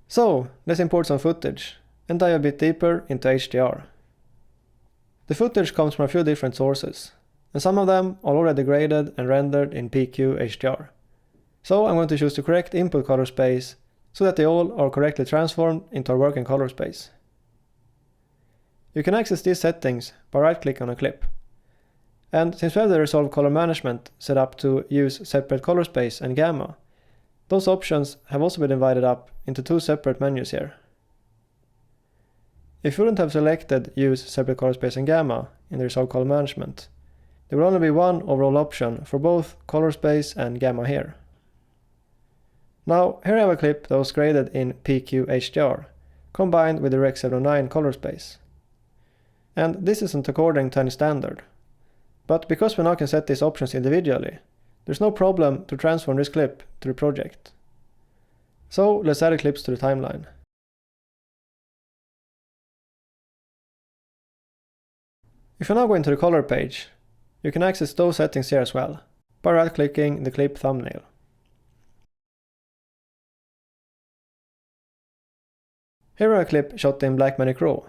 So, let's import some footage and dive a bit deeper into HDR. The footage comes from a few different sources, and some of them are already graded and rendered in PQ HDR. So I'm going to choose the correct input color space so that they all are correctly transformed into our working color space. You can access these settings by right-clicking on a clip. And since we have the Resolve Color Management set up to use separate color space and gamma, those options have also been divided up into two separate menus here. If you wouldn't have selected Use Separate Color Space and Gamma in the Resolve Color Management, there will only be one overall option for both color space and gamma here. Now, here I have a clip that was graded in PQ HDR, combined with the Rec. 709 color space. And this isn't according to any standard. But because we now can set these options individually, there's no problem to transform this clip to the project. So let's add the clips to the timeline. If you now go into the color page, you can access those settings here as well, by right-clicking the clip thumbnail. Here are a clip shot in Blackmagic RAW.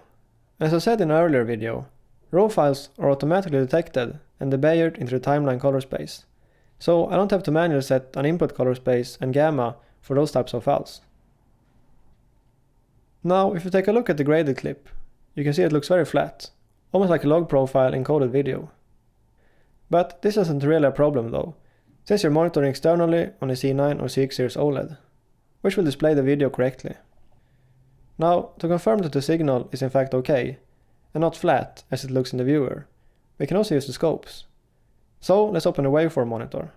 As I said in an earlier video, RAW files are automatically detected and debayed into the timeline color space, so I don't have to manually set an input color space and gamma for those types of files. Now, if you take a look at the graded clip, you can see it looks very flat, almost like a log profile in coded video. But this isn't really a problem though, since you're monitoring externally on a C9 or CX series OLED, which will display the video correctly. Now, to confirm that the signal is in fact okay, and not flat as it looks in the viewer, we can also use the scopes. So let's open the waveform monitor.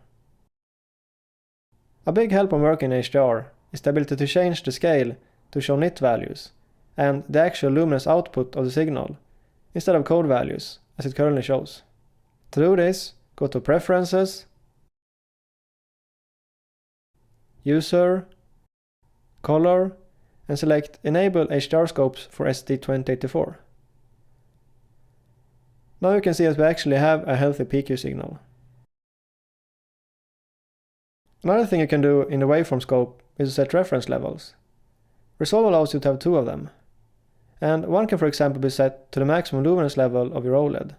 A big help when working in HDR is the ability to change the scale to show nit values, and the actual luminous output of the signal, instead of code values, as it currently shows. To do this, go to Preferences, User, Color, and select Enable HDR Scopes for SD2084. Now you can see that we actually have a healthy PQ signal. Another thing you can do in the waveform scope is to set reference levels. Resolve allows you to have two of them. And one can for example be set to the maximum luminance level of your OLED,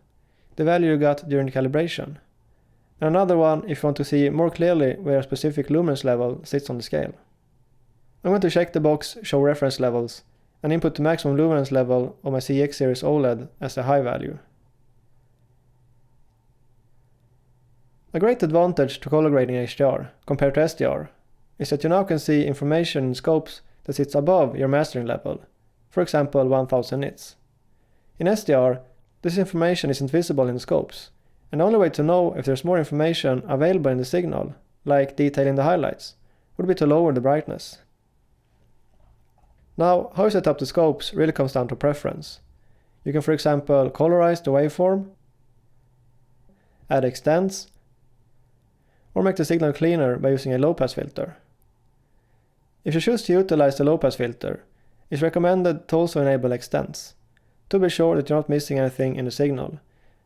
the value you got during the calibration. And another one if you want to see more clearly where a specific luminance level sits on the scale. I'm going to check the box Show Reference Levels and input the maximum luminance level of my CX series OLED as a high value. A great advantage to color grading HDR compared to SDR is that you now can see information in scopes that sits above your mastering level, for example 1000 nits. In SDR, this information isn't visible in the scopes, and the only way to know if there's more information available in the signal, like detailing the highlights, would be to lower the brightness. Now, how you set up the scopes really comes down to preference. You can for example colorize the waveform, add extents, or make the signal cleaner by using a low-pass filter. If you choose to utilize the low-pass filter, it's recommended to also enable extents, to be sure that you're not missing anything in the signal,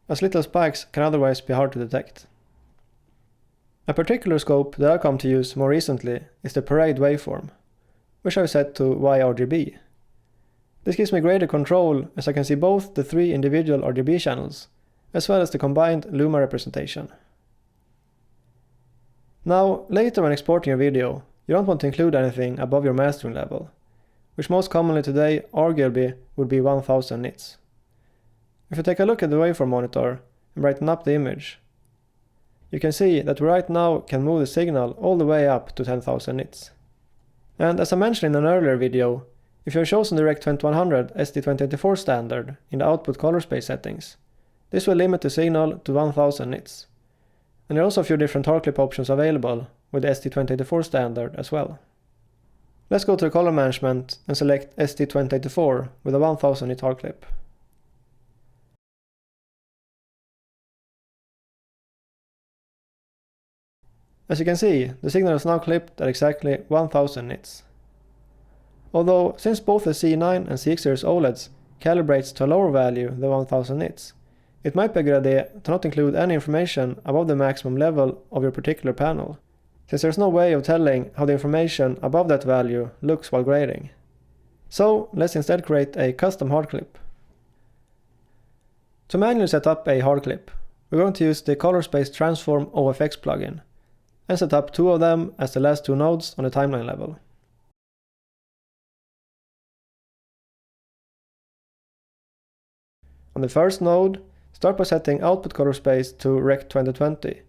as little spikes can otherwise be hard to detect. A particular scope that I've come to use more recently is the Parade waveform, which I've set to YRGB. This gives me greater control as I can see both the three individual RGB channels, as well as the combined luma representation. Now, later when exporting your video, you don't want to include anything above your mastering level, which most commonly today arguably would be 1000 nits. If you take a look at the waveform monitor and brighten up the image, you can see that we right now can move the signal all the way up to 10,000 nits. And as I mentioned in an earlier video, if you have chosen the Rec. 2100 SD2084 standard in the output color space settings, this will limit the signal to 1000 nits. And there are also a few different hard clip options available with the SD2084 standard as well. Let's go to the color management and select SD2084 with a 1000 nit hard clip. As you can see, the signal is now clipped at exactly 1000 nits. Although, since both the C9 and CX series OLEDs calibrates to a lower value than 1000 nits, it might be a good idea to not include any information above the maximum level of your particular panel, since there's no way of telling how the information above that value looks while grading. So let's instead create a custom hard clip. To manually set up a hard clip, we're going to use the Color Space Transform OFX plugin and set up 2 of them as the last 2 nodes on the timeline level. On the first node, start by setting output color space to Rec 2020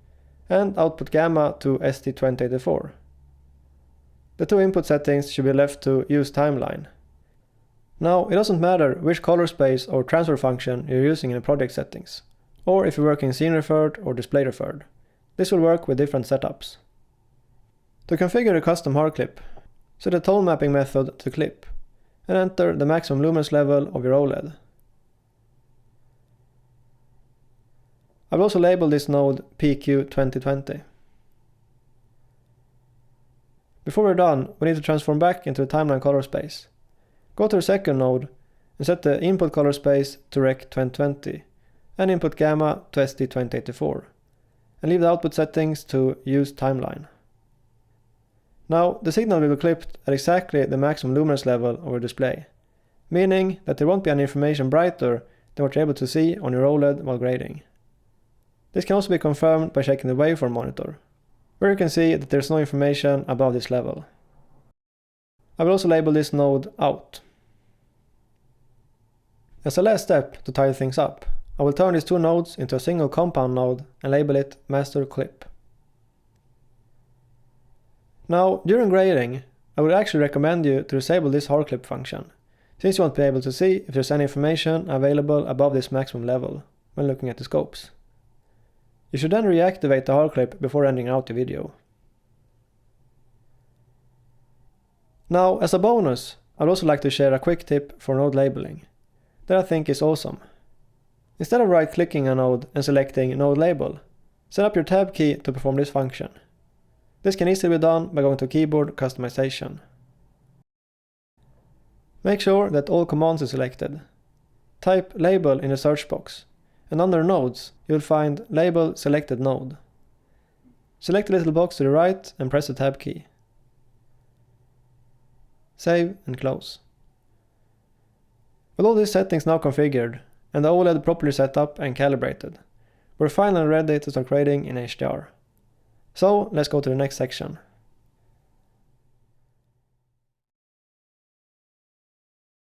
and output gamma to ST2084. The 2 input settings should be left to Use Timeline. Now, it doesn't matter which color space or transfer function you're using in the project settings, or if you're working scene referred or display referred. This will work with different setups. To configure a custom hard clip, set the tone mapping method to clip and enter the maximum luminance level of your OLED. I will also label this node PQ2020. Before we're done, we need to transform back into the timeline color space. Go to the second node and set the input color space to Rec 2020 and input gamma to ST2084, and leave the output settings to Use Timeline. Now, the signal will be clipped at exactly the maximum luminance level of your display, meaning that there won't be any information brighter than what you're able to see on your OLED while grading. This can also be confirmed by checking the waveform monitor, where you can see that there's no information above this level. I will also label this node Out. As a last step to tidy things up, I will turn these 2 nodes into a single compound node and label it Master Clip. Now, during grading, I would actually recommend you to disable this hard clip function, since you won't be able to see if there's any information available above this maximum level when looking at the scopes. You should then reactivate the hard clip before ending out the video. Now, as a bonus, I'd also like to share a quick tip for node labeling that I think is awesome. Instead of right-clicking a node and selecting Node Label, set up your Tab key to perform this function. This can easily be done by going to Keyboard Customization. Make sure that all commands are selected. Type Label in the search box, and under Nodes, you'll find Label Selected Node. Select the little box to the right and press the Tab key. Save and close. With all these settings now configured, and the OLED properly set up and calibrated, we're finally ready to start grading in HDR. So let's go to the next section.